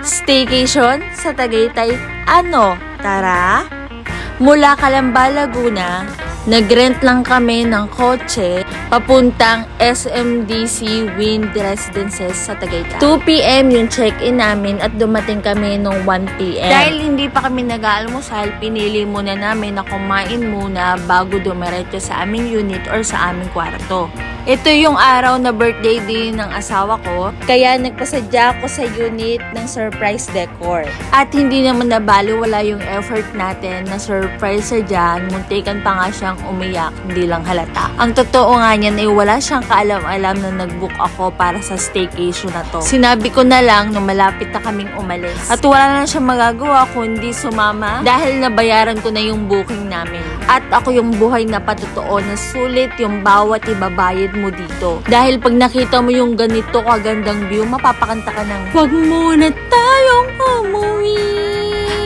Staycation sa Tagaytay. Ano? Tara! Mula Calamba, Laguna, nagrent lang kami ng kotse papuntang SMDC Wind Residences sa Tagaytay. 2 p.m. yung check-in namin at dumating kami nung 1 p.m. Dahil hindi pa kami nag-aalmusal, pinili muna namin na kumain muna bago dumiretso sa aming unit or sa aming kwarto. Ito yung araw na birthday din ng asawa ko, kaya nagpasadya ako sa unit ng surprise decor. At hindi naman nabaliwala yung effort natin na surprise sa dyan, muntikan pa nga siyang umiyak, hindi lang halata. Ang totoo nga niyan ay wala siyang kaalam-alam na nag-book ako para sa staycation na to. Sinabi ko na lang nung malapit na kaming umalis. At wala na siyang magagawa kundi sumama dahil nabayaran ko na yung booking namin. At ako yung buhay na patotoo na sulit yung bawat ibabayad mo dito. Dahil pag nakita mo yung ganito kagandang view, mapapakanta ka ng "Wag muna tayong umuwi."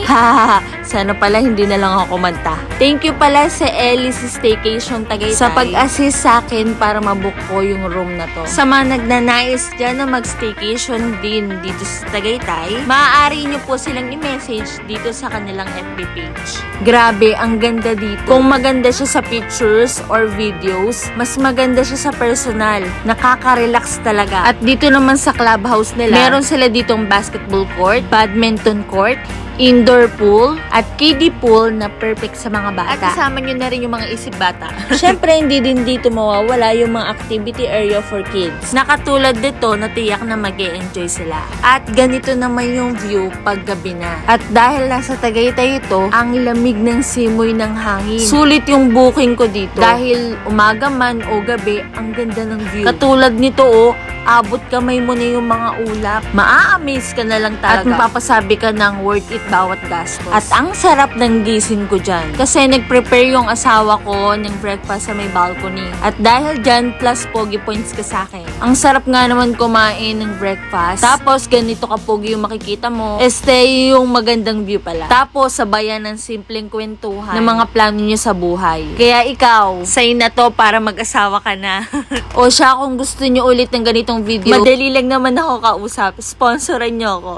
Hahaha, sana pala hindi na lang ako kumanta. Thank you pala sa Ellie Staycation Tagaytay sa pag-assist sa akin para mabook ko yung room na to. Sa mga nagnanais dyan na mag-staycation din dito sa Tagaytay, maaari nyo po silang i-message dito sa kanilang FB page. Grabe, ang ganda dito. Kung maganda siya sa pictures or videos, mas maganda siya sa personal. Nakaka-relax talaga. At dito naman sa clubhouse nila, meron sila ditong basketball court, badminton court, indoor pool, at kiddie pool na perfect sa mga bata. At kasama nyo na rin yung mga isip bata. Syempre, hindi din dito mawawala yung mga activity area for kids. Nakatulad dito, natiyak na mag-e-enjoy sila. At ganito naman yung view pag gabi na. At dahil nasa Tagaytay ito, ang lamig ng simoy ng hangin. Sulit yung booking ko dito. Dahil umaga man o gabi, ang ganda ng view. Katulad nito abot kamay mo na yung mga ulap. Maa-amaze ka na lang talaga. At mapapasabi ka ng worth it bawat gastos. At ang sarap ng gising ko dyan. Kasi nag-prepare yung asawa ko ng breakfast sa may balcony. At dahil dyan, plus pogi points ka sa akin. Ang sarap nga naman kumain ng breakfast. Tapos ganito ka pogi yung makikita mo. Yung magandang view pala. Tapos sabayan ng simpleng kwentuhan ng mga plano niyo sa buhay. Kaya ikaw, sa'yo na to para mag-asawa ka na. O siya, kung gusto niyo ulit ng ganitong video, madali lang naman ako kausap. Sponsoran niyo ako.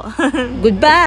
Goodbye!